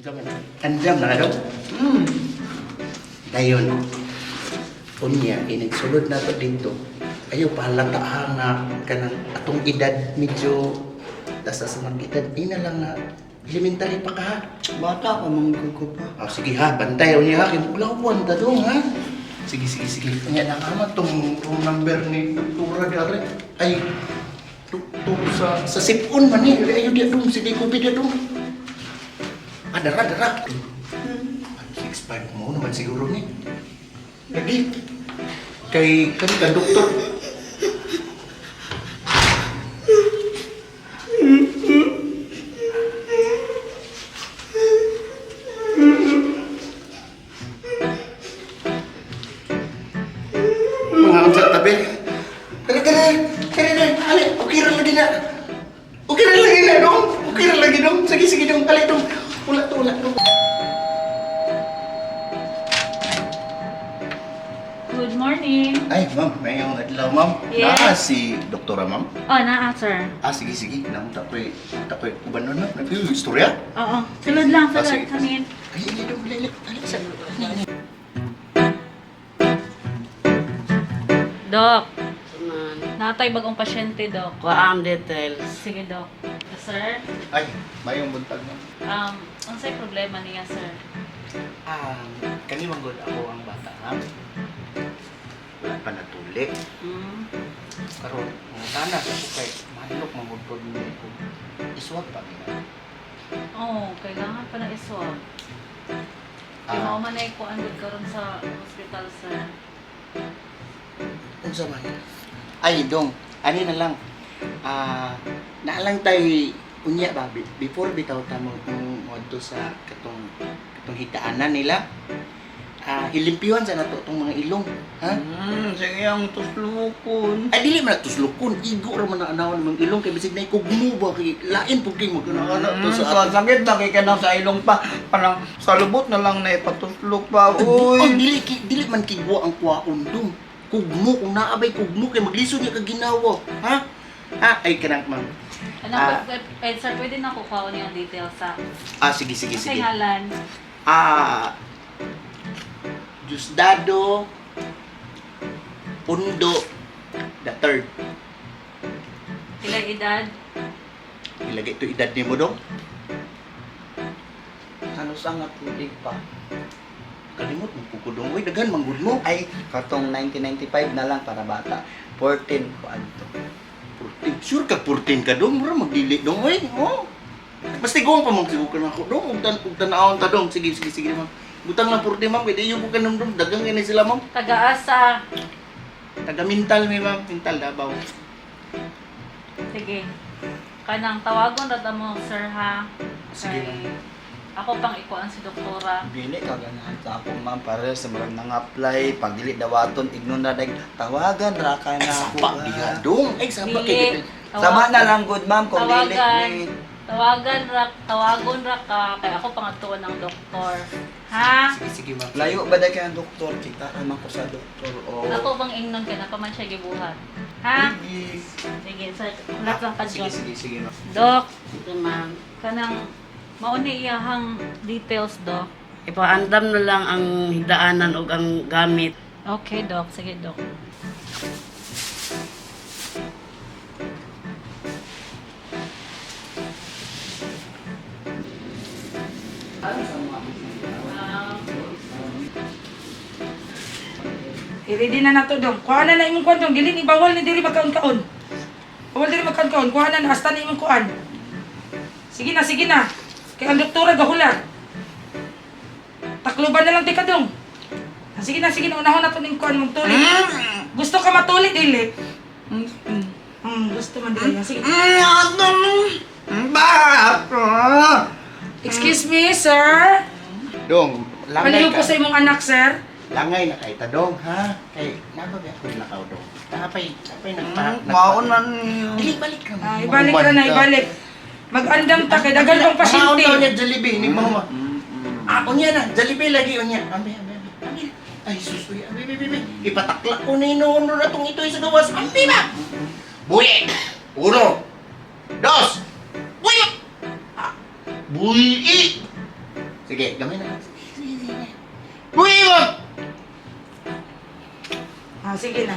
Andam na daw. Dayon. Unya, inigsulod na to dito. Ayaw pahalata nga kanang atong edad medyo dasa sa mga edad. Ina lang na elementary pa ka ha. Bata ka, manggugo pa. Oh, sige ha, bantay unya ha. Kimulawan ta dong ha. Sige. Nya nakama tong number ni Doktora Gare. Ay, to sa sipon man ni. Ayaw dia dong, sige ko dia dong. Dara. 6'5" mo naman siguro ni. Lagi. Kay ka doktor. Mga unsa tabi. Kare. Ali, okay ra lagi na. Okay ra lagi dong. Sige dong, ali dong. Ulat dong. Good morning. Ay, ma'am, mayong adlaw, ma'am. Yes. Naa si Doktora, ma'am. Oh, naa, sir. Sige. Tapoy uban na. Nagpil istorya? Oo. Sulod lang, sige. Kanin. Ay, hindi daw lilit. Sa Dok, Man. natay bagong pasyente, Dok. Kuhaan details. Sige, Dok. Sir, Ay, mayong buntag, ma'am. unsay problema niya, sir? Kani manggod ako ang bata, ma'am. Wala pa natuli. Karon, ang tanas ako kay manlok mangudpod mo ko. Iswag pa niya. Oo, kailangan pa na iswab. Di mo man ay kuan karon sa hospital, sir. Unsa man? Ay, dong. Ani na lang. Naalang tay unya ba before bitaw ta mo modto sa katong hitaanan nila. Hilimpyuhan sa nato tong mga ilong, ha? Sige ang tuslukon. Ay dili man tuslukon, igo ra man na anawon mga ilong kay bisig nay kugmo ba kay lain pug kay magana to sa Sa sakit na kay kanang sa ilong pa. Parang sa lubot na lang na ipatuslok pa. Oh, Uy. dili man kigwa ang kuwaon dong. Kugmo kung naabay kugmo kay maglisod niya kag ginawa, ha? Ay kanang ma'am. Sir, pwede na kukuha niyo ang details sa... Sige. Unsay ngalan? Diosdado Pundo the third. Ilang edad? Ilagay to edad ni mo dong. Ano sa nga tulig pa? Kalimot mo pukudong. Uy, daghan manggod mo. Ay, katong 1995 na lang para bata. 14 ko adto. 14. Sure ka 14 ka dong. Mura magdili dong. Uy, oh. Mas tigong pa magsibukan ako dong. Ugtan-aon ta dong. Sige, ma'am. Butang lang 14 ma'am. Kaya yung bukan nung dong. Dagang ganyan sila ma'am. Taga-asa. Taga-mental may ma'am. Mental Davao. Sige. Kanang tawagon rata mo, sir, ha? Sige, Kay- ma'am. Ako pang ikuan si doktora. Dili ka ganahan sa ako ma'am para sa marang nang apply pag dili dawaton ignon na dag tawagan ra ka Ay, na sapa diha dong. Ay, sapa Dili. kay Sama na lang good ma'am kung dili ni Tawagon ra ka. Kay ako pangatuan ng doktor. Ha? Sige ma'am. layo ba day kay ang doktor kita naman ko sa doktor o Ako bang ingnon ka na pa man siya gibuhat. Ha? Sige, sir. Ulat lang ka dyan. Sige ma'am. Dok, Ito, ma'am. kanang mauni iyahang details, Dok. Ipaandam na lang ang hidaanan o ang gamit. Okay, Dok. Sige, Dok. I-ready na nato dong. Kuha na imong kuan dong. Dili ni bawal ni diri magkaon-kaon. Bawal diri magkaon-kaon. Kuha na hasta na imong kuan. Sige na. Kay ang doktora gahulat. Takluban na lang ti ka dong. Sige na. Unahon na to ning kuan mong tulit. Gusto ka matulit dili? Gusto man dili. Sige. Excuse me, sir. Dong, langay Paliw ko ka. sa imong anak, sir. Langay na kay Tadong, ha? Kay, nabag ako na kao dong. Tapay maon man Dili, balik ka. Ibalik ka na, ibalik. Mag-andam ta kay dagan pang Mahaon daw pasyente. niya Jollibee, ni mo. Unya na, Jollibee lagi, unya. Ambi. Ay, susuy, ambi. Ipatakla ko ni noon na itong ito sa gawas. Ambi ba? Buye! Uno! Dos! Buye! Buyi! Sige, gamay na. Sige. Uy, wag! Sige na.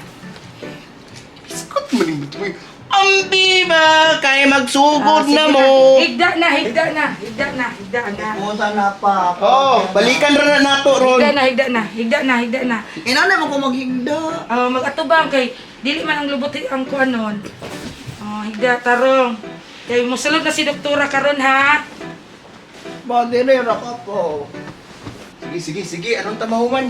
Iskot mo rin mo. Ambi ba? Kaya magsugod Sige na mo. Higda na. Punta na pa. Oh, balikan rin na nato ron. Higda na. Inanay mo ko maghigda. Mag-atubang kay dili man ang lubot ang kuan nun. Higda tarong. Kay musulod na si doktora karon ha. Badirera ka po. Sige. Anong tamahuman?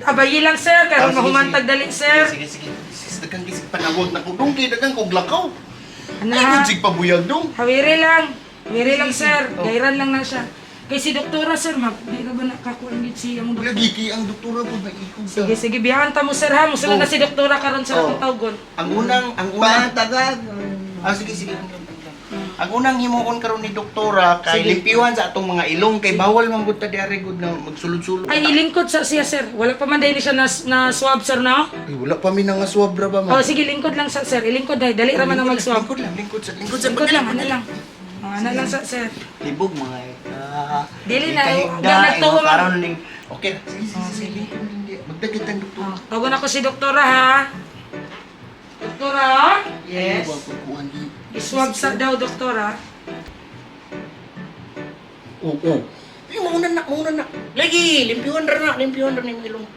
Abayi lang sir, karon Sige, mahumantag dali sir. Sige. Dagang gisig panawag na kudong kay dagang kog lakaw. Ano Ay, ha? gudsig pabuyag dong. Hawiri lang sir. Gairan lang na siya. Kay si doktora sir, di ka ba nakakuan gid siya mo doktora? Lagi ang doktora po na ikog sa. Sige, biyahan ta mo sir ha. Musulod na si doktora karon sa Oh. akong tawgon. Ang unang Tagad. sige. Ang unang himuon karon ni doktora kay limpiwan sa atong mga ilong kay bawal man gud ta diare gud na magsulod-sulod. Ay, ilingkod sa siya sir. Wala pa man dahil siya na swab sir no? Ay, wala pa mi nga swab ra ba man. Sige, lingkod lang sa sir. Ilingkod dahil. Dali raman ang mag-swab. Lingkod sa Lingkod lang, ano lang. Ano lang sa sir. Libog mga Dili na, Kahigda, nagtuwa man. karon ning Okay. Sige. Magdagit ang doktora. Tawagan ako si doktora ha. Doktora? Ano ba pagkuhan di? Iswab sa daw doktora. Oo. Ay, mauna na. Lagi, limpiwan ra na yung ilong.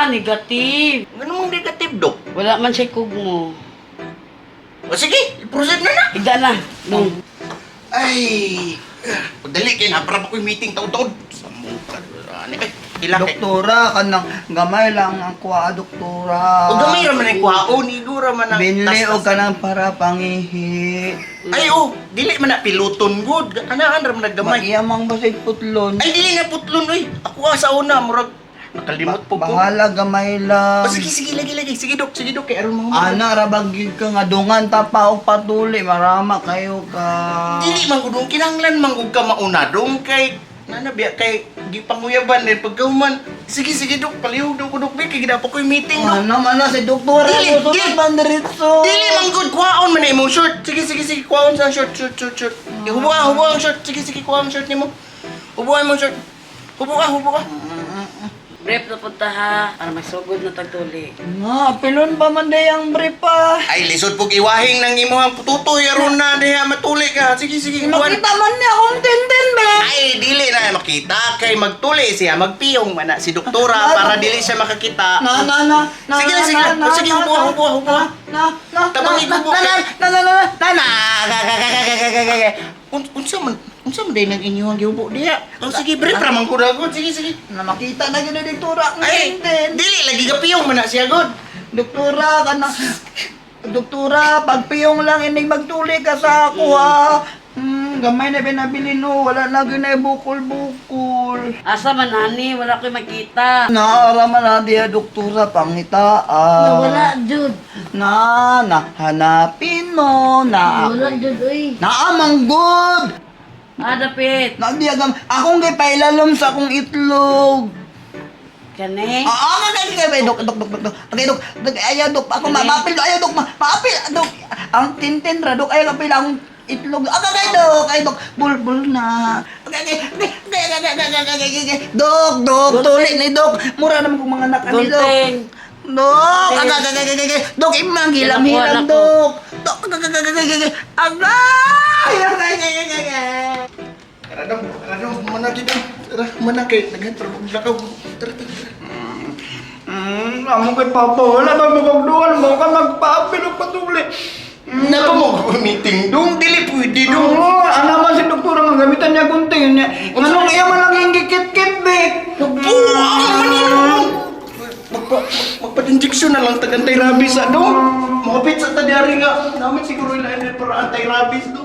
Negative. Ganun mong negative, Dok? Wala man siya kugmo. O sige, i-proceed na na. Higda na. Dong. Ay, pagdali kayo na, para pa ko'y meeting taon-taon. Sa muka, ano kay? Ilang kay? doktora kanang gamay lang ang kuha doktora. O gamay raman ang kuhaon, igura man ang Binli o tas-tas. kanang para pangihi. Ay, dili man na piluton good. Anaan raman naggamay. Maiyamang basit putlon. Ay, dili na putlon, oy. Ako sa una, murag, nakalimot po ko. Bahala gamay lang. O sige, lagi. Sige, Dok, kay Aron mo. Ana rabagid ka nga dungan tapa og patuli marama kayo ka. Dili man gudong kinahanglan man gud ka mauna dong kay nanabiya kay gipanguyaban din pagkahuman. Sige Dok, palihog daw ko Dok kay gidapo ko'y meeting Dok. Ano man na si doktora Dili, mo dili. sunod bandiritso. Dili man gud kuhaon man imong short. Sige, kuhaon sa short. Hubuha ang short. Sige, kuhaon ang short nimo. Hubuha mo short. Hubuha. Brief na punta ha. Para magsugod na tagtuli. Nga, pilon ba man day ang brief pa? Ay, lisod pug iwahing nang imong pututoy aron na diha matuli ka. Sige, kuhaon. Makita man niya akong tintin be. Ay, dili na makita kay magtuli siya, magpiyong man na si doktora para dili siya makakita. Na. Sige, hubuha. Tabang igubo. Unsa man day nang inyong gihubo diha? Sige, brief ra man ko dagod. Sige. Na makita na gyud ni doktora ang Ay, tintin. dili lagi gapiyong man na siya god. Doktora kana. Doktora, pagpiyong lang inig magtuli ka sa ako ha. Gamay na binabili no, wala na ginay bukol-bukol. Asa man ani, wala ko'y makita. Naaraman na diya doktora pangitaan. Wala, Jud. Na, hanapin mo na. Wala, Jud, uy. Naamang good. Dapit. Nagdiagam, akong gay pailalom sa akong itlog. Kani. Kay dok. Okay, dok. Ayaw dok, ako mapil, ayaw dok, mapil, dok. Ang tintin ra dok, ayaw kapil akong itlog. Kay dok, bulbul na. Dok, tuloy ni dok. Mura naman kong mga anak ani dok. Gunting. Dok, dok, imang hilam-hilam dok. Dok, Karadong, mana dito. Mana kay naghan para maglakaw. Tara. Amo kay Papa, wala ba magduan mo ka magpapil og patuli. Napa mo meeting dong dili pwede dong. Oo, ano man si doktora nga gamitan niya gunting niya. Anong iya man lang gikit-kit be. Magpa-injection na lang tag anti-rabies dong. Mapit sa tadari nga. Namin siguro ilain para anti-rabies dong.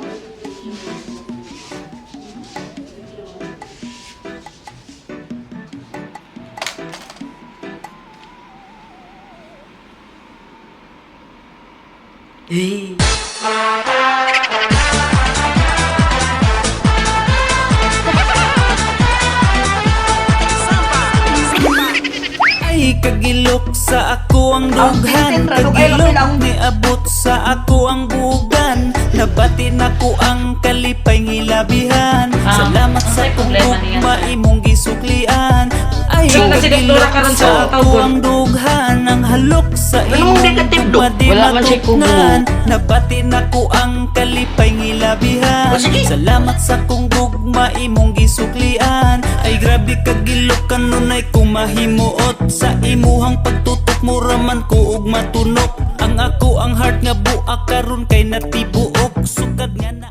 Ay kagilok sa ako ang dughan, kagilok ni abot sa ako ang bugan. Nabati na ko ang kalipay ngilabihan. Salamat sa ang problema niya. tugma imong gisuklian. Ay, Wala na si Doktora karon sa ako tawgon. ang dughan, ang halok sa Anong imong negative, Dok? tugma di Wala man siya kubo. matuknan. Nabati na ko ang kalipay ngilabihan. O, sige. Salamat sa kong gugma imong gisuklian. Ay grabe kagilok kanunay kung mahimuot. Sa imuhang pagtutok mo raman ko ug matunok. Ang ako ang heart nga buak karon kay natibuok. Sukad nga na